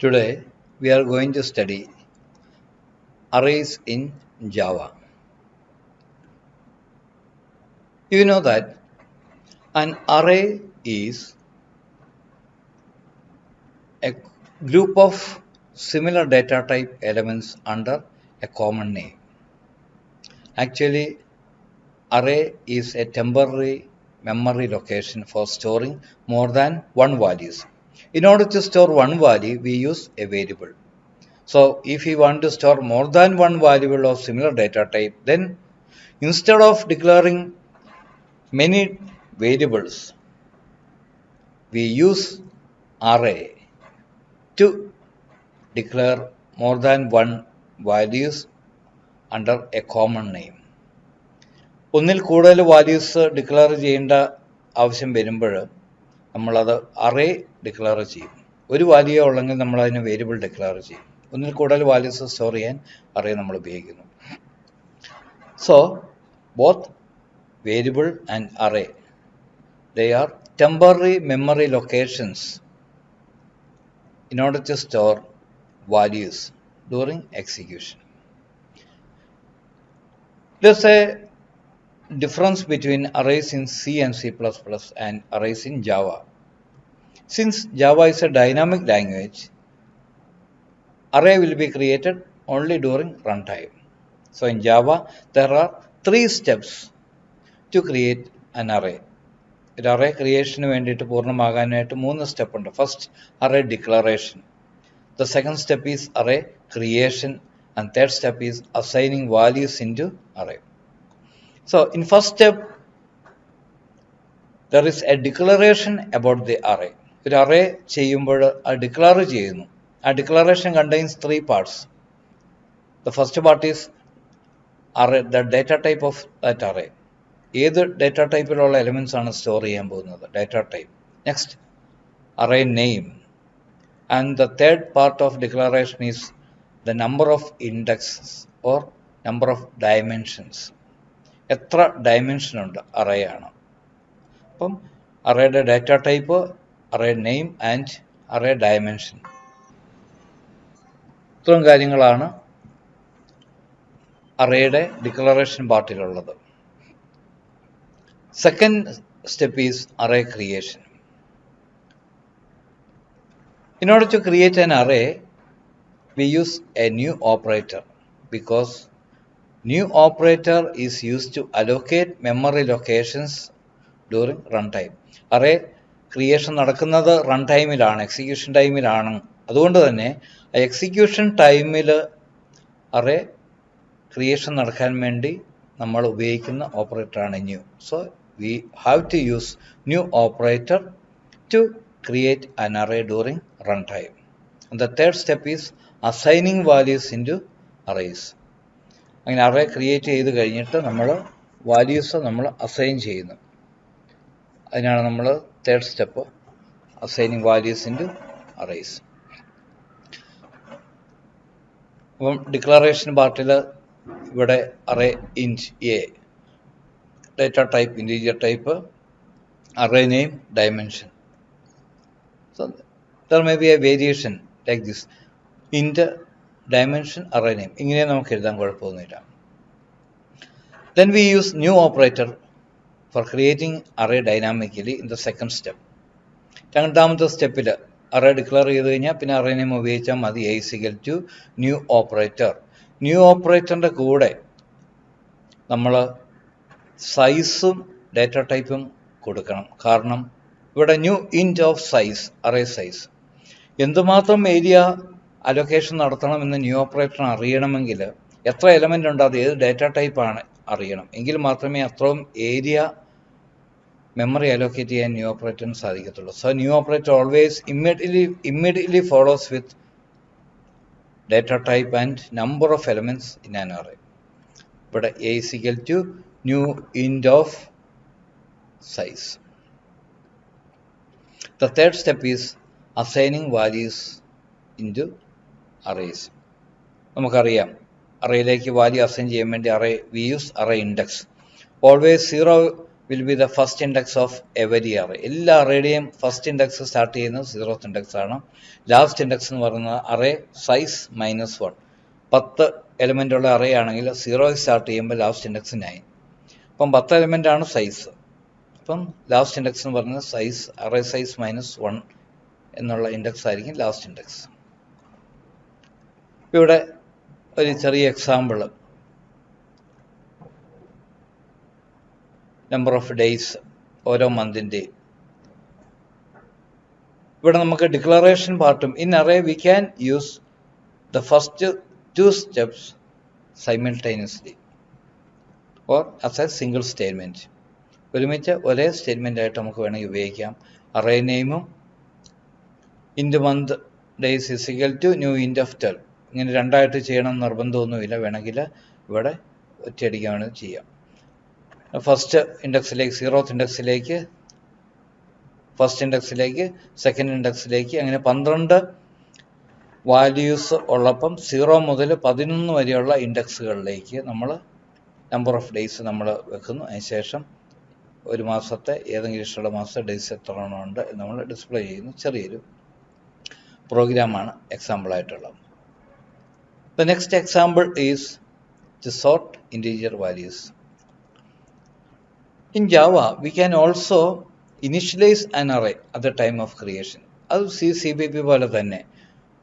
Today we are going to study arrays in Java. You know that an array is a group of similar data type elements under a common name. Actually, array is a temporary memory location for storing more than one values. In order to store one value, we use a variable. So if we want to store more than one variable of similar data type, then instead of declaring many variables, we use array to declare more than one values under a common name. ഒന്നിൽ കൂടുതൽ values declare ചെയ്യേണ്ട ആവശ്യം വരുമ്പോൾ നമ്മളത് array declare ചെയ്യും. ഒരു value ഉള്ളെങ്കിൽ നമ്മൾ അതിന് വേരിയബിൾ ഡിക്ലെയർ ചെയ്യും. ഒന്നിൽ കൂടുതൽ വാല്യൂസ് സ്റ്റോർ ചെയ്യാൻ അറേ നമ്മൾ ഉപയോഗിക്കുന്നു. So both variable and array, they are temporary memory locations in order to store values during execution. There's a difference between arrays in C and C++ and arrays in Java. Since Java is a dynamic language, array will be created only during runtime. So in Java, there are 3 steps to create an array. ഒരു array ക്രിയേഷന് വേണ്ടിയിട്ട് പൂർണ്ണമാകാനായിട്ട് 3 step ഉണ്ട്. First array declaration, the second step is array creation and third step is assigning values into array. So in first step there is a declaration about the array. ഒരു array ചെയ്യുമ്പോൾ അത് declare ചെയ്യുന്നു. ആ declaration contains 3 parts. The first part is array, the data type of that array. ഏത് data ടൈപ്പിലുള്ള elements ആണ് store ചെയ്യാൻ പോകുന്നത്, data type. Next array name. And the third part of declaration is the number of indexes or number of dimensions. എത്ര dimension ഉണ്ട് array ആണ്. അപ്പം അറേയുടെ data type, array name and array dimension, ഇത്രയും കാര്യങ്ങളാണ് അറേയുടെ declaration പാർട്ടിലുള്ളത്. Second step is array creation. In order to create an array, we use a new operator because new operator is used to allocate memory locations during runtime. Array creation നടക്കുന്നത് run ടൈമിലാണ്, execution ടൈമിലാണ്. അതുകൊണ്ട് തന്നെ execution ടൈമിൽ array creation നടക്കാൻ വേണ്ടി നമ്മൾ ഉപയോഗിക്കുന്ന ഓപ്പറേറ്ററാണ് new. So we have to use new operator to create an array during runtime. And the third step is assigning values into arrays. അങ്ങനെ അറേ ക്രിയേറ്റ് ചെയ്ത് കഴിഞ്ഞിട്ട് നമ്മൾ വാല്യൂസ് നമ്മൾ അസൈൻ ചെയ്യുന്നു. അതിനാണ് നമ്മൾ third step, assigning values into arrays. അപ്പം declaration പാർട്ടിൽ ഇവിടെ array int a, data type, integer type, array name, dimension. So there may be a variation like this, int dimension array name. ഇങ്ങനെ നമുക്ക് എഴുതാൻ കുഴപ്പമൊന്നുമില്ല. Then we use new operator for creating array dynamically in the second step. രണ്ടാമത്തെ സ്റ്റെപ്പിൽ array declare ചെയ്ത് കഴിഞ്ഞാൽ പിന്നെ array name ഉപയോഗിച്ചാൽ മതി. a is equal to new operator. New ഓപ്പറേറ്ററിൻ്റെ കൂടെ നമ്മൾ സൈസും ഡേറ്റ ടൈപ്പും കൊടുക്കണം. കാരണം ഇവിടെ new int of size, array size. എന്തുമാത്രം ഏരിയ അലൊക്കേഷൻ നടത്തണമെന്ന് ന്യൂ ഓപ്പറേറ്ററിന് അറിയണമെങ്കിൽ എത്ര എലമെൻ്റ് ഉണ്ട്, അത് ഏത് ഡേറ്റ ടൈപ്പാണ് അറിയണം. എങ്കിൽ മാത്രമേ അത്രയും ഏരിയ മെമ്മറി അലോക്കേറ്റ് ചെയ്യാൻ ന്യൂ ഓപ്പറേറ്ററിന് സാധിക്കത്തുള്ളൂ. So new operator always immediately follows with data type and number of elements in an array. ഇവിടെ a is equal to new int of size. The third step is assigning values into arrays. നമുക്കറിയാം അറേയിലേക്ക് value assign ചെയ്യാൻ വേണ്ടി we use array index. Always 0 will be the first index of every array. എല്ലാ അറേയുടെയും first index start ചെയ്യുന്നത് 0th index ആണ്. Last index എന്ന് പറയുന്നത് array size -1. 10 element ഉള്ള array ആണെങ്കിൽ 0 സ്റ്റാർട്ട് ചെയ്യുമ്പോൾ ലാസ്റ്റ് ഇൻഡെക്സ് 9. അപ്പം 10 എലിമെൻ്റ് ആണ് സൈസ്. അപ്പം ലാസ്റ്റ് ഇൻഡെക്സ് എന്ന് പറയുന്നത് സൈസ് അറേ സൈസ് -1 എന്നുള്ള ഇൻഡെക്സ് ആയിരിക്കും ലാസ്റ്റ് ഇൻഡെക്സ്. ഇവിടെ ഒരു ചെറിയ എക്സാമ്പിൾ, നമ്പർ ഓഫ് ഡേയ്സ് ഓരോ മന്തിൻ്റെയും. ഇവിടെ നമുക്ക് ഡിക്ലറേഷൻ പാർട്ടും in array we can use the first 2 steps simultaneously or as a single statement. ഒരുമിച്ച് ഒരേ സ്റ്റേറ്റ്മെൻ്റ് ആയിട്ട് നമുക്ക് വേണമെങ്കിൽ ഉപയോഗിക്കാം. അറേ നെയിമും int month days is equal to new int of 12. ഇങ്ങനെ രണ്ടായിട്ട് ചെയ്യണം നിർബന്ധമൊന്നുമില്ല, വേണമെങ്കിൽ ഇവിടെ ഒറ്റയടിക്കാണ് ചെയ്യാം. ഫസ്റ്റ് ഇൻഡെക്സിലേക്ക് 0th ഇൻഡെക്സിലേക്ക്, ഫസ്റ്റ് ഇൻഡെക്സിലേക്ക്, സെക്കൻഡ് ഇൻഡെക്സിലേക്ക്, അങ്ങനെ 12 വാല്യൂസ് ഉള്ളപ്പം 0 മുതൽ 11 വരെയുള്ള ഇൻഡെക്സുകളിലേക്ക് നമ്മൾ നമ്പർ ഓഫ് ഡേയ്സ് നമ്മൾ വെക്കുന്നു. അതിനുശേഷം ഒരു മാസത്തെ ഏതെങ്കിലും ഇഷ്ടമുള്ള മാസത്തെ ഡേയ്സ് എത്ര എണ്ണം ഉണ്ട് നമ്മൾ ഡിസ്പ്ലേ ചെയ്യുന്നു. ചെറിയൊരു പ്രോഗ്രാമാണ് എക്സാമ്പിളായിട്ടുള്ളത്. The next example is to sort integer values. In Java, we can also initialize an array at the time of creation. അത് CPP പോലെ തന്നെ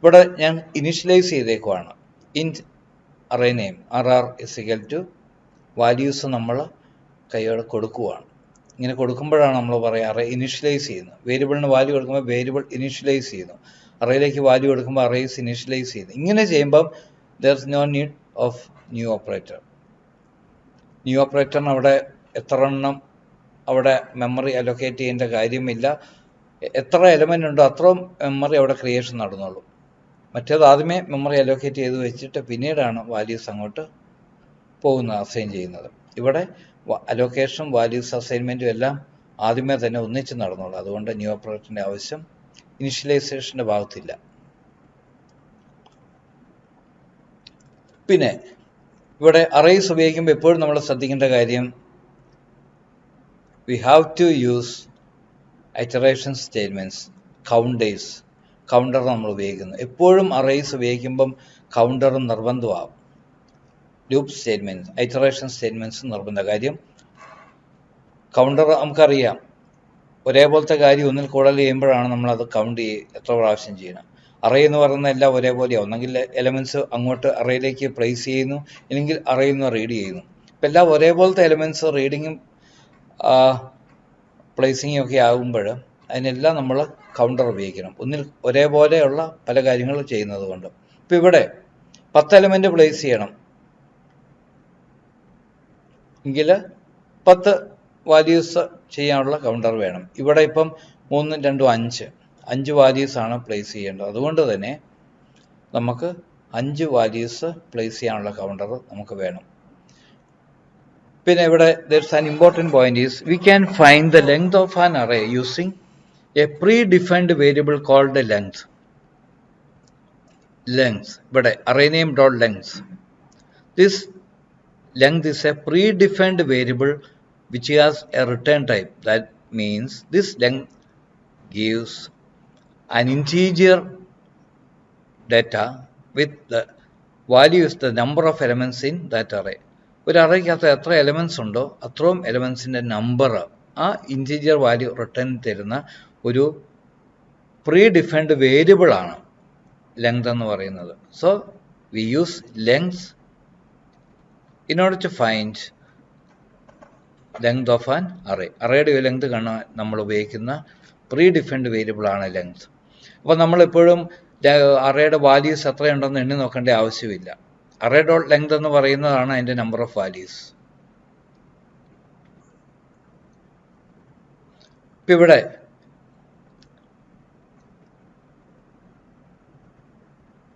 ഇവിടെ ഞാൻ ഇനിഷ്യലൈസ് ചെയ്തേക്കുവാണ്. Int array name RR is equal to values നമ്മൾ കൈയോടെ കൊടുക്കുവാണ്. ഇങ്ങനെ കൊടുക്കുമ്പോഴാണ് നമ്മൾ പറയുക അറേ ഇനിഷ്യലൈസ് ചെയ്യുന്നത്. വേരിയബിളിന് വാല്യൂ കൊടുക്കുമ്പോൾ വേരിയബിൾ ഇനിഷ്യലൈസ് ചെയ്യുന്നു, അറേയിലേക്ക് വാല്യൂ കൊടുക്കുമ്പോൾ അറേസ് ഇനിഷ്യലൈസ് ചെയ്യുന്നു. ഇങ്ങനെ ചെയ്യുമ്പം there is no need of new operator. New ഓപ്പറേറ്ററിന് അവിടെ എത്ര എണ്ണം അവിടെ മെമ്മറി അലൊക്കേറ്റ് ചെയ്യേണ്ട കാര്യമില്ല. എത്ര എലമെൻ്റ് ഉണ്ടോ അത്രയും മെമ്മറി അവിടെ ക്രിയേഷൻ നടന്നുള്ളൂ. മറ്റേത് ആദ്യമേ മെമ്മറി അലൊക്കേറ്റ് ചെയ്ത് വെച്ചിട്ട് പിന്നീടാണ് വാല്യൂസ് അങ്ങോട്ട് പോകുന്നത്, അസൈൻ ചെയ്യുന്നത്. ഇവിടെ അലൊക്കേഷൻ വാല്യൂസ് അസൈൻമെൻറ്റും എല്ലാം ആദ്യമേ തന്നെ ഒന്നിച്ച് നടന്നുള്ളൂ. അതുകൊണ്ട് ന്യൂ ഓപ്പറേറ്ററിൻ്റെ ആവശ്യം ഇനിഷ്യലൈസേഷൻ്റെ ഭാഗത്തില്ല. പിന്നെ ഇവിടെ അറേസ് ഉപയോഗിക്കുമ്പോൾ എപ്പോഴും നമ്മൾ ശ്രദ്ധിക്കേണ്ട കാര്യം, we have to use iteration statements, counters. Counter നമ്മൾ ഉപയോഗിക്കുന്നു. എപ്പോഴും അറേസ് ഉപയോഗിക്കുമ്പം കൗണ്ടറും നിർബന്ധമാകും. ലൂപ്പ് സ്റ്റേറ്റ്മെൻറ്റ്സ്, ഐറ്ററേഷൻ സ്റ്റേറ്റ്മെൻറ്റ്സ് നിർബന്ധ. കാര്യം കൗണ്ടർ നമുക്കറിയാം, ഒരേപോലത്തെ കാര്യം ഒന്നിൽ കൂടുതൽ ചെയ്യുമ്പോഴാണ് നമ്മളത് കൗണ്ട് എത്ര പ്രാവശ്യം ചെയ്യണം. അറേ എന്ന് പറയുന്ന എല്ലാം ഒരേപോലെയാണ്. ഒന്നെങ്കിൽ എലമെൻറ്റ്സ് അങ്ങോട്ട് അറേയിലേക്ക് പ്ലേസ് ചെയ്യുന്നു, അല്ലെങ്കിൽ അറേയിൽ നിന്ന് റീഡ് ചെയ്യുന്നു. ഇപ്പം എല്ലാം ഒരേപോലത്തെ എലമെൻറ്റ്സ് റീഡിങ്ങും പ്ലേസിങ്ങും ഒക്കെ ആകുമ്പോൾ അതിനെല്ലാം നമ്മൾ കൗണ്ടർ ഉപയോഗിക്കണം, ഒന്നിൽ ഒരേപോലെയുള്ള പല കാര്യങ്ങളും ചെയ്യുന്നത് കൊണ്ട്. ഇപ്പം ഇവിടെ 10 എലമെൻറ്റ് പ്ലേസ് ചെയ്യണം എങ്കിൽ 10 വാല്യൂസ് ചെയ്യാനുള്ള കൗണ്ടർ വേണം. ഇവിടെ ഇപ്പം 3, 2, 5 വാല്യൂസാണ് പ്ലേസ് ചെയ്യേണ്ടത്. അതുകൊണ്ട് തന്നെ നമുക്ക് 5 വാല്യൂസ് പ്ലേസ് ചെയ്യാനുള്ള കൗണ്ടർ നമുക്ക് വേണം. പിന്നെ ഇവിടെ there's an important point is we can find the length of an array using a predefined variable called the length. ഇവിടെ array name dot length. This length is a predefined variable which has a return type. That means this length gives an integer data with the value is the number of elements in that array. ഒരു അറേക്കകത്ത് എത്ര elements ഉണ്ടോ അത്രയും എലമെൻറ്റ്സിൻ്റെ number ആ integer value return തരുന്ന ഒരു predefined വേരിയബിളാണ് length എന്ന് പറയുന്നത്. So we use length in order to find length of an array. അറേയുടെ ലെങ്ത് കാണാൻ നമ്മൾ ഉപയോഗിക്കുന്ന പ്രീ ഡിഫൈൻഡ് വേരിയബിളാണ് ലെങ്ത്. അപ്പോൾ നമ്മളെപ്പോഴും അറേയുടെ വാല്യൂസ് എത്രയുണ്ടെന്ന് എണ്ണി നോക്കേണ്ട ആവശ്യമില്ല. അറേ ഡോട്ട് ലെങ്ത് എന്ന് പറയുന്നതാണ് അതിൻ്റെ നമ്പർ ഓഫ് വാല്യൂസ്. ഇപ്പം ഇവിടെ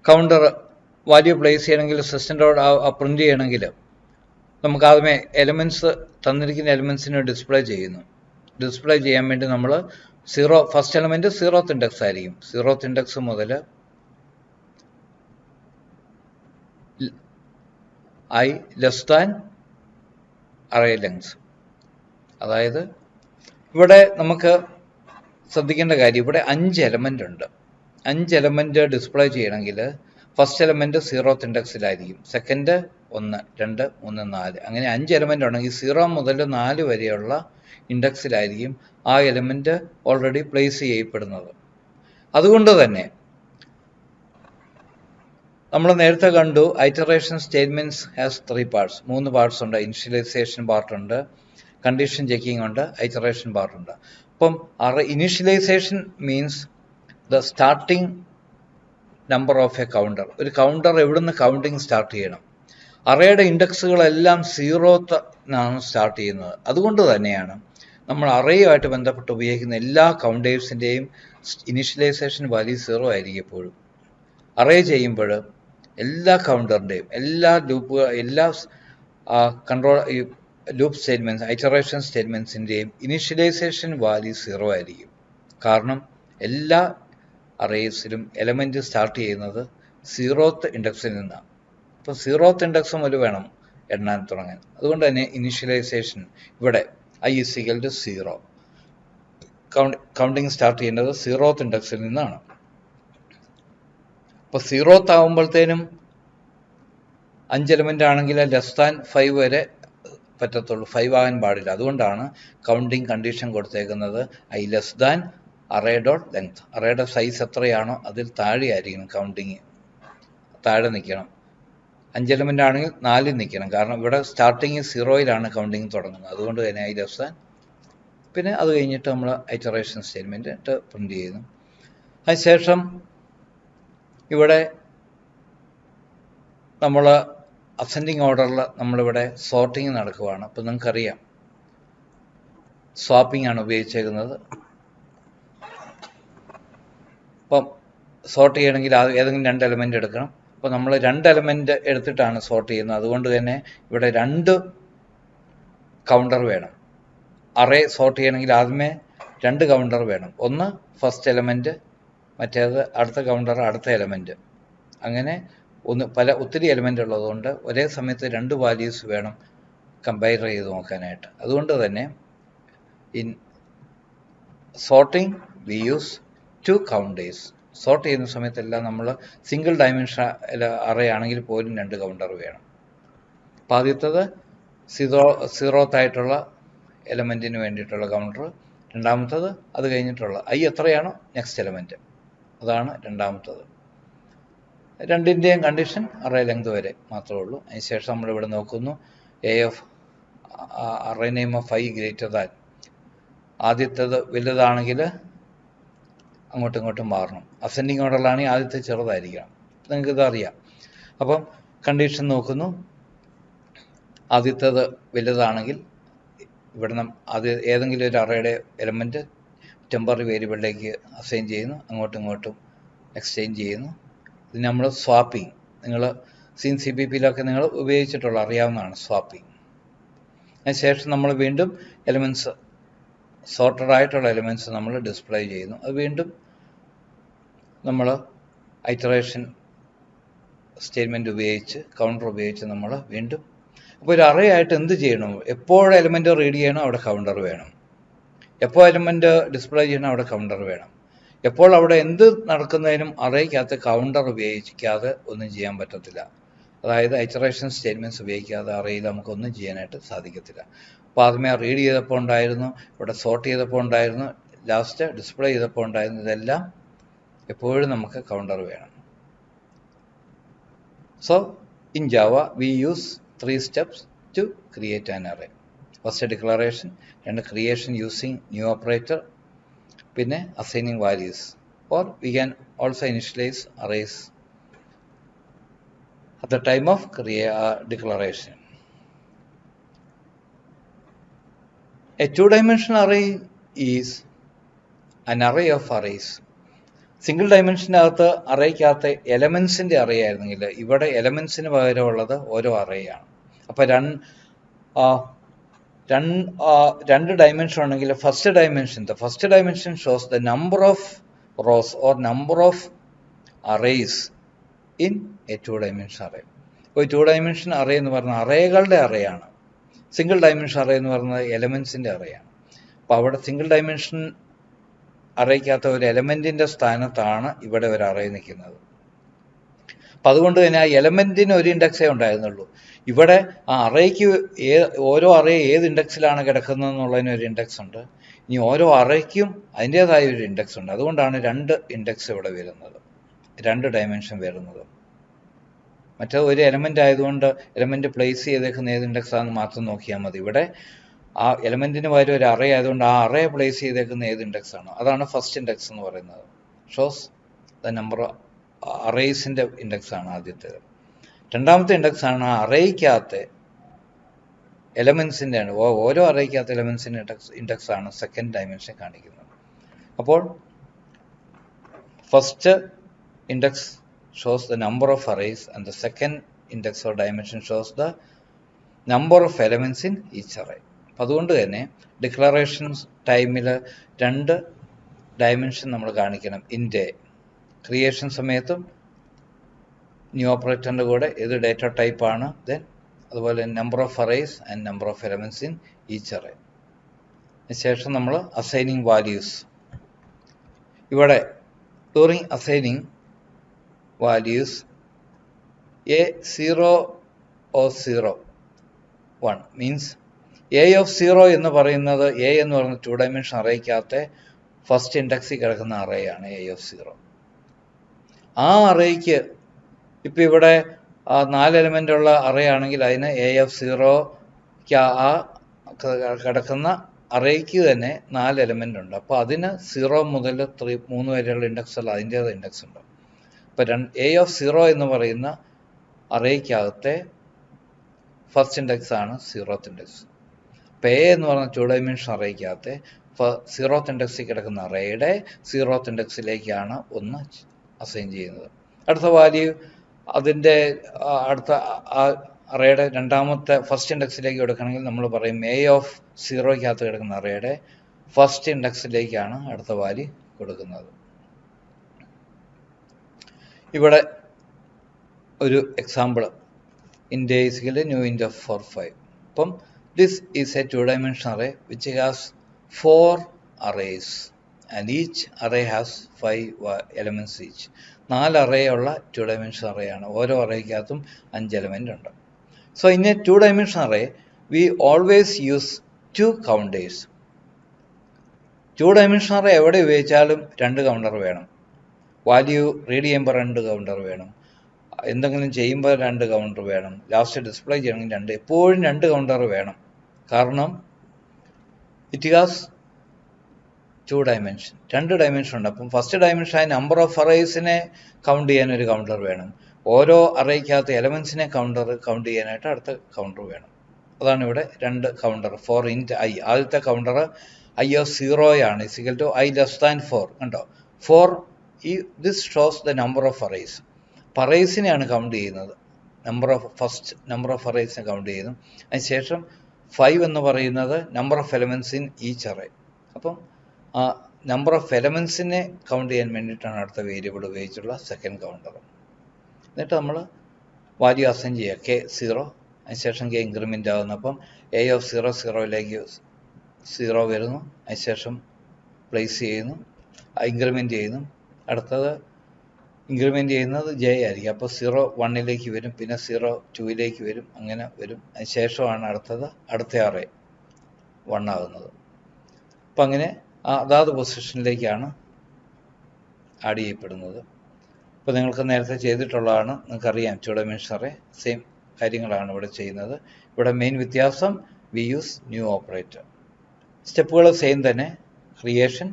കൗണ്ടർ വാല്യൂ പ്ലേസ് ചെയ്യണമെങ്കിൽ സിസ്റ്റം ഡോട്ട് പ്രിൻ്റ് ചെയ്യണമെങ്കിൽ നമുക്ക് ആദ്യമേ എലമെൻറ്റ്സ് തന്നിരിക്കുന്ന എലമെൻറ്റ്സിനെ ഡിസ്പ്ലേ ചെയ്യുന്നു. ഡിസ്പ്ലേ ചെയ്യാൻ വേണ്ടി നമ്മൾ ഫസ്റ്റ് എലമെൻറ്റ് 0th ഇൻഡെക്സ് ആയിരിക്കും. 0th ഇൻഡെക്സ് മുതൽ I less than array length. അതായത് ഇവിടെ നമുക്ക് ശ്രദ്ധിക്കേണ്ട കാര്യം, ഇവിടെ 5 എലമെൻ്റ് ഉണ്ട്. 5 എലമെൻ്റ് ഡിസ്പ്ലേ ചെയ്യണമെങ്കിൽ ഫസ്റ്റ് എലമെൻ്റ് 0th ഇൻഡെക്സിലായിരിക്കും, സെക്കൻഡ് 1, 2, 3, 4, അങ്ങനെ 5 എലമെൻ്റ് ഉണ്ടെങ്കിൽ 0 മുതൽ 4 വരെയുള്ള ഇൻഡെക്സിലായിരിക്കും ആ എലമെൻ്റ് ഓൾറെഡി പ്ലേസ് ചെയ്യപ്പെടുന്നത്. അതുകൊണ്ട് തന്നെ നമ്മൾ നേരത്തെ കണ്ടു iteration statements has 3 parts, 3 parts ഉണ്ട്. ഇനിഷ്യലൈസേഷൻ പാർട്ടുണ്ട്, കണ്ടീഷൻ ചെക്കിംഗ് ഉണ്ട്, ഐറ്ററേഷൻ പാർട്ടുണ്ട്. അപ്പം initialization means the starting number of a counter. ഒരു കൗണ്ടർ എവിടുന്ന് കൗണ്ടിങ് സ്റ്റാർട്ട് ചെയ്യണം? അറേയുടെ ഇൻഡെക്സുകളെല്ലാം 0th സ്റ്റാർട്ട് ചെയ്യുന്നത്. അതുകൊണ്ട് തന്നെയാണ് നമ്മൾ അറേയുമായിട്ട് ബന്ധപ്പെട്ട് ഉപയോഗിക്കുന്ന എല്ലാ കൗണ്ടേഴ്സിൻ്റെയും ഇനിഷ്യലൈസേഷൻ വാല്യൂ 0 ആയിരിക്കും എപ്പോഴും. അറേ ചെയ്യുമ്പോൾ എല്ലാ കൗണ്ടറിൻ്റെയും എല്ലാ ലൂപ്പ് സ്റ്റേറ്റ്മെൻറ്റ്സ്, ഐറ്ററേഷൻ സ്റ്റേറ്റ്മെൻറ്റ്സിൻ്റെയും ഇനിഷ്യലൈസേഷൻ വാല്യൂ 0 ആയിരിക്കും. കാരണം എല്ലാ അറേസിലും എലമെൻറ്റ് സ്റ്റാർട്ട് ചെയ്യുന്നത് 0th ഇൻഡെക്സിൽ നിന്നാണ്. അപ്പോൾ 0th ഇൻഡെക്സ് മുതൽ വേണം എണ്ണാൻ തുടങ്ങാൻ. അതുകൊണ്ട് തന്നെ ഇനിഷ്യലൈസേഷൻ ഇവിടെ i = 0, കൗണ്ടിങ് സ്റ്റാർട്ട് ചെയ്യേണ്ടത് 0th ഇൻഡെക്സിൽ നിന്നാണ്. അപ്പോൾ 0th ആകുമ്പോഴത്തേനും 5 എലമെൻ്റ് ആണെങ്കിൽ <5 വരെ പറ്റത്തുള്ളൂ, 5 ആകാൻ പാടില്ല. അതുകൊണ്ടാണ് കൗണ്ടിങ് കണ്ടീഷൻ കൊടുത്തേക്കുന്നത് i < array.length. അറേയുടെ സൈസ് എത്രയാണോ അതിൽ താഴെ ആയിരിക്കണം കൗണ്ടിങ്, താഴെ നിൽക്കണം. 5 എലമെൻ്റ് ആണെങ്കിൽ 4 നിൽക്കണം, കാരണം ഇവിടെ സ്റ്റാർട്ടിങ് 0യിലാണ് കൗണ്ടിങ് തുടങ്ങുന്നത്. അതുകൊണ്ട് തന്നെ i <. പിന്നെ അത് കഴിഞ്ഞിട്ട് നമ്മൾ ഐറ്ററേഷൻ സ്റ്റേറ്റ്മെൻറ്റ് പ്രിൻറ്റ് ചെയ്യുന്നു. അതിനുശേഷം ഇവിടെ നമ്മൾ അസെൻഡിങ് ഓർഡറിൽ നമ്മളിവിടെ സോർട്ടിങ് നടക്കുകയാണ്. അപ്പോൾ നിങ്ങൾക്കറിയാം സ്വാപ്പിംഗ് ആണ് ഉപയോഗിച്ചേക്കുന്നത്. അപ്പം സോർട്ട് ചെയ്യണമെങ്കിൽ ഏതെങ്കിലും 2 എലമെൻ്റ് എടുക്കണം. അപ്പോൾ നമ്മൾ 2 എലമെൻ്റ് എടുത്തിട്ടാണ് സോർട്ട് ചെയ്യുന്നത്. അതുകൊണ്ട് തന്നെ ഇവിടെ 2 കൗണ്ടർ വേണം. അറേ സോർട്ട് ചെയ്യണമെങ്കിൽ ആദ്യമേ 2 കൗണ്ടർ വേണം. ഒന്ന് ഫസ്റ്റ് എലമെൻ്റ്, മറ്റേത് അടുത്ത കൗണ്ടർ അടുത്ത എലമെൻ്റ്. അങ്ങനെ ഒത്തിരി എലമെൻ്റ് ഉള്ളതുകൊണ്ട് ഒരേ സമയത്ത് 2 വാല്യൂസ് വേണം കമ്പയർ ചെയ്ത് നോക്കാനായിട്ട്. അതുകൊണ്ട് തന്നെ in sorting we use 2 counters. Sort ചെയ്യുന്ന സമയത്തെല്ലാം നമ്മൾ സിംഗിൾ ഡയമെൻഷൻ അറേ ആണെങ്കിൽ പോലും 2 കൗണ്ടർ വേണം. അപ്പോൾ ആദ്യത്തത് 0th ആയിട്ടുള്ള എലമെൻറ്റിന് വേണ്ടിയിട്ടുള്ള കൗണ്ടർ, രണ്ടാമത്തത് അത് കഴിഞ്ഞിട്ടുള്ള i എത്രയാണോ നെക്സ്റ്റ് എലമെൻറ്റ്, അതാണ് രണ്ടാമത്തത്. രണ്ടിൻ്റെയും കണ്ടീഷൻ അറേ ലെങ്ത് വരെ മാത്രമേ ഉള്ളൂ. അതിനുശേഷം നമ്മളിവിടെ നോക്കുന്നു അറേ നെയിം ഓഫ് i > ആദ്യത്തേത് വലുതാണെങ്കിൽ അങ്ങോട്ടും ഇങ്ങോട്ടും മാറണം. അസെൻഡിങ് ഓർഡറിലാണെങ്കിൽ ആദ്യത്തെ ചെറുതായിരിക്കണം. നിങ്ങൾക്കിത് അറിയാം. അപ്പം കണ്ടീഷൻ നോക്കുന്നു, ആദ്യത്തേത് വലുതാണെങ്കിൽ ഇവിടെ ഏതെങ്കിലും ഒരു അറേയുടെ എലമെൻറ്റ് ടെമ്പററി വേരിയബിളിലേക്ക് അസൈൻ ചെയ്യുന്നു, അങ്ങോട്ടും ഇങ്ങോട്ടും എക്സ്ചേഞ്ച് ചെയ്യുന്നു. ഇത് നമ്മൾ സ്വാപ്പിംഗ്, നിങ്ങൾ CPP-ലൊക്കെ നിങ്ങൾ ഉപയോഗിച്ചിട്ടുള്ള അറിയാവുന്നതാണ് സ്വാപ്പിംഗ്. അതിനുശേഷം നമ്മൾ വീണ്ടും എലമെൻറ്റ്സ് സോർട്ടഡ് ആയിട്ടുള്ള എലമെൻറ്റ്സ് നമ്മൾ ഡിസ്പ്ലേ ചെയ്യുന്നു. അത് വീണ്ടും നമ്മൾ ഐറ്ററേഷൻ സ്റ്റേറ്റ്മെൻറ്റ് ഉപയോഗിച്ച് കൗണ്ടർ ഉപയോഗിച്ച് നമ്മൾ വീണ്ടും. അപ്പോൾ ഒരു അറേ ആയിട്ട് എന്ത് ചെയ്യണം? എപ്പോൾ എലമെൻറ്റ് റീഡ് ചെയ്യണം അവിടെ കൗണ്ടർ വേണം, എപ്പോൾ എലമെൻറ്റ് ഡിസ്പ്ലേ ചെയ്യണം അവിടെ കൗണ്ടർ വേണം. എപ്പോൾ അവിടെ എന്ത് നടക്കുന്നതിനും അറേക്കകത്ത് കൗണ്ടർ ഉപയോഗിക്കാതെ ഒന്നും ചെയ്യാൻ പറ്റത്തില്ല. അതായത് ഐറ്ററേഷൻ സ്റ്റേറ്റ്മെൻറ്റ്സ് ഉപയോഗിക്കാതെ അറേയിൽ നമുക്കൊന്നും ചെയ്യാനായിട്ട് സാധിക്കത്തില്ല. അപ്പോൾ ആദ്യമേ റീഡ് ചെയ്തപ്പോൾ ഉണ്ടായിരുന്നു, ഇവിടെ സോർട്ട് ചെയ്തപ്പോൾ ഉണ്ടായിരുന്നു, ലാസ്റ്റ് ഡിസ്പ്ലേ ചെയ്തപ്പോൾ ഉണ്ടായിരുന്നു. ഇതെല്ലാം എപ്പോഴും നമുക്ക് കൗണ്ടർ വേണം. So in Java we use 3 steps to create an array. First declaration, 2 creation using new operator, പിന്നെ assigning values. Or we can also initialize arrays at the time of declaration. A 2-dimensional array is an array of arrays. Single ഡയമെൻഷനകത്ത് അറേക്കകത്ത് എലമെൻസിൻ്റെ array ആയിരുന്നെങ്കിൽ ഇവിടെ എലമെൻസിന് പകരമുള്ളത് ഓരോ അറേയാണ്. അപ്പോൾ 2 dimension ഉണ്ടെങ്കിൽ first dimension shows the number of rows or number of arrays in a 2-dimensional array. ഇപ്പോൾ 2-dimensional array എന്ന് പറഞ്ഞാൽ അറേകളുടെ അറേയാണ്. സിംഗിൾ ഡയമെൻഷൻ അറേ എന്ന് പറയുന്നത് എലമെൻസിൻ്റെ അറേയാണ്. അപ്പോൾ അവിടെ സിംഗിൾ ഡയമെൻഷൻ അറേക്കകത്ത ഒരു എലമെൻറ്റിൻ്റെ സ്ഥാനത്താണ് ഇവിടെ ഒരു അറേ നിൽക്കുന്നത്. അപ്പം അതുകൊണ്ട് തന്നെ ആ എലമെൻറ്റിന് ഒരു ഇൻഡെക്സേ ഉണ്ടായിരുന്നുള്ളൂ. ഇവിടെ ആ അറേക്ക് ഓരോ അറേ ഏത് ഇൻഡെക്സിലാണ് കിടക്കുന്നത് എന്നുള്ളതിന് ഒരു ഇൻഡെക്സ് ഉണ്ട്. ഇനി ഓരോ അറേക്കും അതിൻ്റേതായ ഒരു ഇൻഡെക്സ് ഉണ്ട്. അതുകൊണ്ടാണ് 2 ഇൻഡെക്സ് ഇവിടെ വരുന്നത്, 2 ഡയമെൻഷൻ വരുന്നത്. മറ്റേത് ഒരു എലമെൻ്റ് ആയതുകൊണ്ട് എലമെൻറ്റ് പ്ലേസ് ചെയ്തേക്കുന്ന ഏത് ഇൻഡെക്സാണെന്ന് മാത്രം നോക്കിയാൽ മതി. ഇവിടെ ആ എലമെൻറ്റിന് പകരം ഒരു അറേ ആയതുകൊണ്ട് ആ അറേ പ്ലേസ് ചെയ്തേക്കുന്ന ഏത് ഇൻഡെക്സ് ആണ് അതാണ് ഫസ്റ്റ് ഇൻഡെക്സ് എന്ന് പറയുന്നത്. ഷോസ് ദ നമ്പർ അറേസിൻ്റെ ഇൻഡെക്സ് ആണ് ആദ്യത്തേത്. രണ്ടാമത്തെ ഇൻഡെക്സ് ആണ് ആ അറേക്കകത്തെ എലമെൻസിൻ്റെ ആണ്. ഓരോ അറേക്കകത്ത് എലമെൻസിൻ്റെ ഇൻഡെക്സ് ആണ് സെക്കൻഡ് ഡയമെൻഷൻ കാണിക്കുന്നത്. അപ്പോൾ first index shows the number of arrays and the second index or dimension shows the number of elements in each array. അതുകൊണ്ട് തന്നെ ഡിക്ലറേഷൻ ടൈമിൽ 2 ഡയമെൻഷൻ നമ്മൾ കാണിക്കണം. ഇൻ്റെ ക്രിയേഷൻ സമയത്തും ന്യൂ ഓപ്പറേറ്ററിൻ്റെ കൂടെ ഏത് ഡേറ്റ ടൈപ്പാണ്, ദെൻ അതുപോലെ number of arrays and number of elements in each array. അതിനുശേഷം നമ്മൾ അസൈനിങ് വാല്യൂസ്. ഇവിടെ during assigning values A0 or 0 1 means A of 0 എന്ന് പറയുന്നത് A എന്ന് പറയുന്ന 2 ഡയമെൻഷൻ അറേക്കകത്തെ ഫസ്റ്റ് ഇൻഡെക്സിൽ കിടക്കുന്ന അറേയാണ് A of 0. ആ അറേക്ക് ഇപ്പം ഇവിടെ 4 എലമെൻ്റ് ഉള്ള അറേ ആണെങ്കിൽ അതിന് A of 0 ആ കിടക്കുന്ന അറേക്ക് തന്നെ 4 എലമെൻ്റ് ഉണ്ട്. അപ്പോൾ അതിന് 0 മുതൽ 3 വരെയുള്ള ഇൻഡെക്സ് ഉള്ള അതിൻ്റേത് ഇൻഡെക്സ് ഉണ്ട്. ഇപ്പം A of 0 എന്ന് പറയുന്ന അറേക്കകത്തെ ഫസ്റ്റ് ഇൻഡെക്സ് ആണ് 0th ഇൻഡെക്സ്. അപ്പം A എന്ന് പറയുന്ന 2 ഡയമെൻഷൻ അറേക്കകത്തെ 0th ഇൻഡെക്സിൽ കിടക്കുന്ന അറേയുടെ 0th ഇൻഡെക്സിലേക്കാണ് 1 അസൈൻ ചെയ്യുന്നത്. അടുത്ത വാല്യൂ അതിൻ്റെ അടുത്ത അറേയുടെ രണ്ടാമത്തെ ഫസ്റ്റ് ഇൻഡെക്സിലേക്ക് കൊടുക്കണമെങ്കിൽ നമ്മൾ പറയും A of 0ക്കകത്ത് കിടക്കുന്ന അറേയുടെ ഫസ്റ്റ് ഇൻഡെക്സിലേക്കാണ് അടുത്ത വാല്യൂ കൊടുക്കുന്നത്. ഇവിടെ ഒരു എക്സാമ്പിൾ ഇൻഡ് ഈസിക്കൽ ന്യൂ ഇൻഡ് ഓഫ് 4 5. അപ്പം this is a 2 dimension array which has 4 arrays and each array has 5 elements each. 4 array ഉള്ള 2 ഡയമെൻഷൻ അറേയാണ്. ഓരോ അറേക്കകത്തും 5 എലമെൻ്റ് ഉണ്ട്. So in a 2 dimension array we always use 2 counters. 2 dimension array എവിടെ ഉപയോഗിച്ചാലും 2 counter വേണം. വാല്യൂ റീഡ് ചെയ്യുമ്പോൾ 2 counter വേണം, എന്തെങ്കിലും ചെയ്യുമ്പോൾ 2 കൗണ്ടർ വേണം, ലാസ്റ്റ് ഡിസ്പ്ലേ ചെയ്യണമെങ്കിൽ എപ്പോഴും 2 കൗണ്ടർ വേണം. കാരണം ഇറ്റ് ഹാസ് 2 ഡയമെൻഷൻ, 2 ഡയമെൻഷൻ ഉണ്ട്. അപ്പം ഫസ്റ്റ് ഡയമെൻഷനായ നമ്പർ ഓഫ് അറേസിനെ കൗണ്ട് ചെയ്യാൻ ഒരു കൗണ്ടർ വേണം. ഓരോ അറേക്കകത്ത് എലമെൻസിനെ കൗണ്ട് ചെയ്യാനായിട്ട് അടുത്ത കൗണ്ടർ വേണം. അതാണ് ഇവിടെ 2 കൗണ്ടർ. 4 int I. ആദ്യത്തെ കൗണ്ടർ I of 0 ആണ്, is equal to I less than 4. കണ്ടോ, 4. This shows the number of arrays. അറേസിനെയാണ് കൗണ്ട് ചെയ്യുന്നത്. ഫസ്റ്റ് നമ്പർ ഓഫ് അറേസിനെ കൗണ്ട് ചെയ്യുന്നു. അതിനുശേഷം 5 എന്ന് പറയുന്നത് number of elements in each array. അപ്പം ആ നമ്പർ ഓഫ് എലമെൻറ്റ്സിനെ കൗണ്ട് ചെയ്യാൻ വേണ്ടിയിട്ടാണ് അടുത്ത വേരിയബിൾ ഉപയോഗിച്ചുള്ള സെക്കൻഡ് കൗണ്ടർ. എന്നിട്ട് നമ്മൾ വാല്യൂ അസൈൻ ചെയ്യുക K0. അതിനുശേഷം K ഇൻക്രിമെൻ്റ് ആകുന്നു. അപ്പം A of 0 0ലേക്ക് 0 വരുന്നു. അതിനുശേഷം പ്ലേസ് ചെയ്യുന്നു, ഇൻക്രിമെൻ്റ് ചെയ്യുന്നു. അടുത്തത് ഇൻക്രിമെൻ്റ് ചെയ്യുന്നത് J ആയിരിക്കും. അപ്പോൾ 0 1ലേക്ക് വരും, പിന്നെ 0 2ലേക്ക് വരും, അങ്ങനെ വരും. അതിന് ശേഷമാണ് അടുത്ത അറേ 1 ആകുന്നത്. അപ്പം അങ്ങനെ അതാത് പൊസിഷനിലേക്കാണ് ആഡ് ചെയ്യപ്പെടുന്നത്. ഇപ്പോൾ നിങ്ങൾക്ക് നേരത്തെ ചെയ്തിട്ടുള്ളതാണ്, നിങ്ങൾക്കറിയാം. 2 ഡയമെൻഷൻ അറേ സെയിം കാര്യങ്ങളാണ് ഇവിടെ ചെയ്യുന്നത്. ഇവിടെ മെയിൻ വ്യത്യാസം വി യൂസ് ന്യൂ ഓപ്പറേറ്റർ. സ്റ്റെപ്പുകൾ സെയിം തന്നെ. Creation,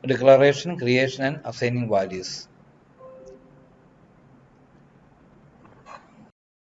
declaration, creation and assigning values.